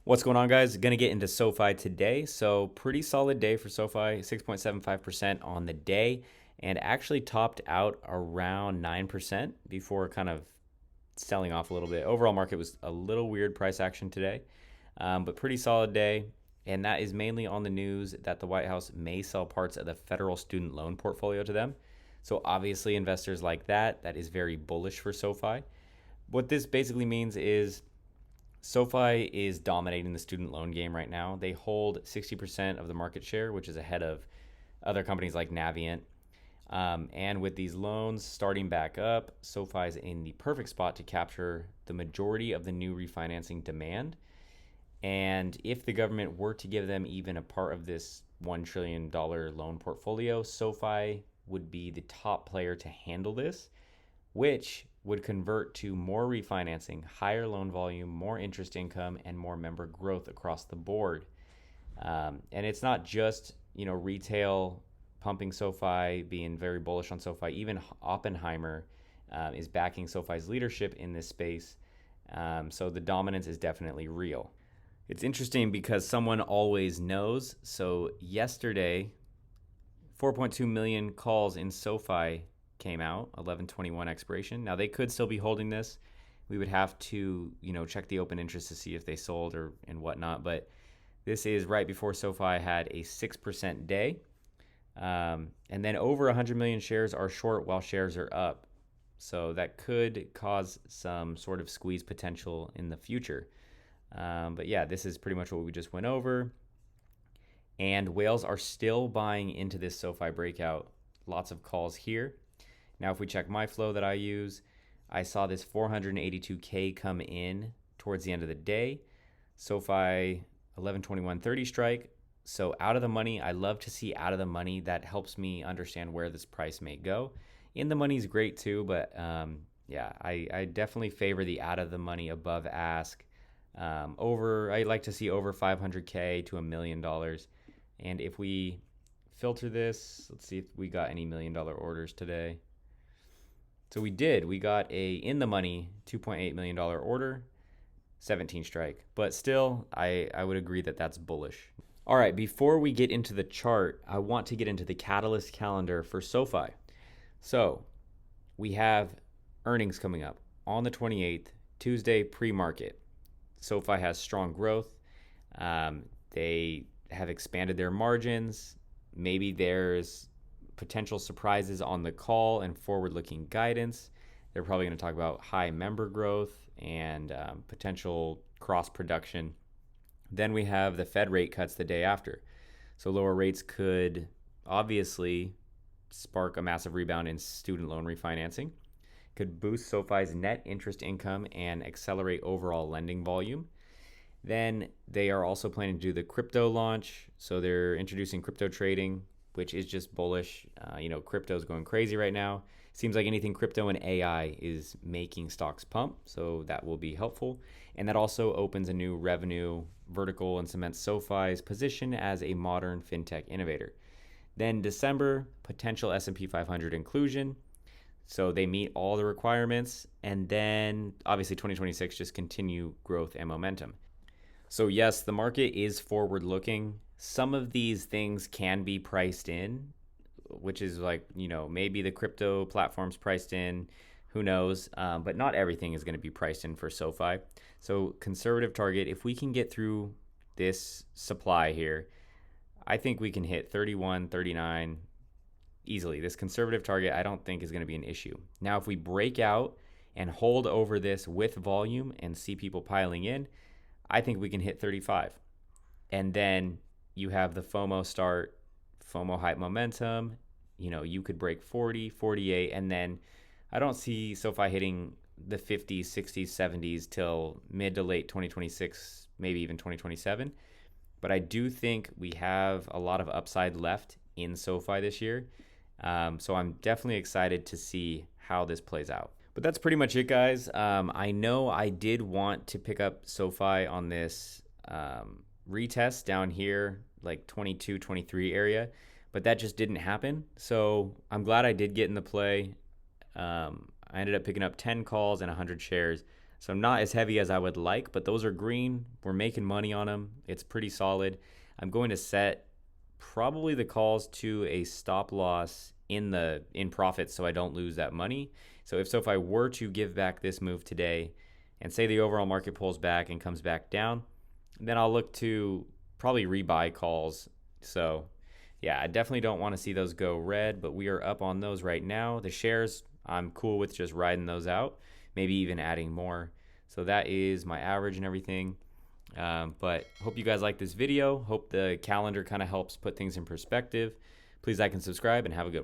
What's going on, guys? Going to get into SoFi today. So pretty solid day for SoFi, 6.75% on the day, and actually topped out around 9% before kind of selling off a little bit. Overall market was a little weird price action today, but pretty solid day. And that is mainly on the news that the White House may sell parts of the federal student loan portfolio to them. So obviously investors like that is very bullish for SoFi. What this basically means is SoFi is dominating the student loan game right now. They hold 60% of the market share, which is ahead of other companies like Navient. And with these loans starting back up, SoFi is in the perfect spot to capture the majority of the new refinancing demand. And if the government were to give them even a part of this $1 trillion loan portfolio, SoFi would be the top player to handle this, which would convert to more refinancing, higher loan volume, more interest income, and more member growth across the board. And it's not just retail pumping SoFi, being very bullish on SoFi. Even Oppenheimer is backing SoFi's leadership in this space. So the dominance is definitely real. It's interesting because someone always knows. So yesterday, 4.2 million calls in SoFi came out, 11/21 expiration. Now they could still be holding this. We would have to, check the open interest to see if they sold and whatnot. But this is right before SoFi had a 6% day. And then over 100 million shares are short while shares are up. So that could cause some sort of squeeze potential in the future. But yeah, this is pretty much what we just went over. And whales are still buying into this SoFi breakout. Lots of calls here. Now, if we check my flow that I use, I saw this 482K come in towards the end of the day. SoFi 11/21/30 strike. So out of the money, I love to see out of the money. That helps me understand where this price may go. In the money is great too, but I definitely favor the out of the money above ask. I like to see over 500K to $1 million. And if we filter this, let's see if we got any $1 million orders today. So we did. We got a in the money $2.8 million order, 17 strike. But still, I would agree that that's bullish. All right, before we get into the chart, I want to get into the catalyst calendar for SoFi. So we have earnings coming up on the 28th, Tuesday pre-market. SoFi has strong growth. They have expanded their margins. Maybe there's potential surprises on the call and forward-looking guidance. They're probably going to talk about high member growth and potential cross-production. Then we have the Fed rate cuts the day after. So lower rates could obviously spark a massive rebound in student loan refinancing, could boost SoFi's net interest income and accelerate overall lending volume. Then they are also planning to do the crypto launch. So they're introducing crypto trading, which is just bullish. Crypto is going crazy right now. Seems like anything crypto and AI is making stocks pump, so that will be helpful. And that also opens a new revenue vertical and cements SoFi's position as a modern fintech innovator. Then December, potential S&P 500 inclusion. So they meet all the requirements. And then obviously 2026, just continue growth and momentum. So yes, the market is forward looking. Some of these things can be priced in, which is like, maybe the crypto platform's priced in, who knows, but not everything is going to be priced in for SoFi. So conservative target, if we can get through this supply here, I think we can hit 31, 39 easily. This conservative target, I don't think is going to be an issue. Now, if we break out and hold over this with volume and see people piling in, I think we can hit 35. And then you have the FOMO start, FOMO hype momentum. You could break 40, 48, and then I don't see SoFi hitting the 50s, 60s, 70s till mid to late 2026, maybe even 2027. But I do think we have a lot of upside left in SoFi this year. So I'm definitely excited to see how this plays out. But that's pretty much it, guys. I know I did want to pick up SoFi on this retest down here, like 22, 23 area, but that just didn't happen. So I'm glad I did get in the play. I ended up picking up 10 calls and 100 shares. So not as heavy as I would like, but those are green. We're making money on them. It's pretty solid. I'm going to set probably the calls to a stop loss in profit so I don't lose that money. So if SoFi were to give back this move today and say the overall market pulls back and comes back down, then I'll look to probably rebuy calls. So yeah, I definitely don't want to see those go red, but we are up on those right now. The shares, I'm cool with just riding those out, maybe even adding more. So that is my average and everything. But hope you guys like this video. Hope the calendar kind of helps put things in perspective. Please like and subscribe and have a good one.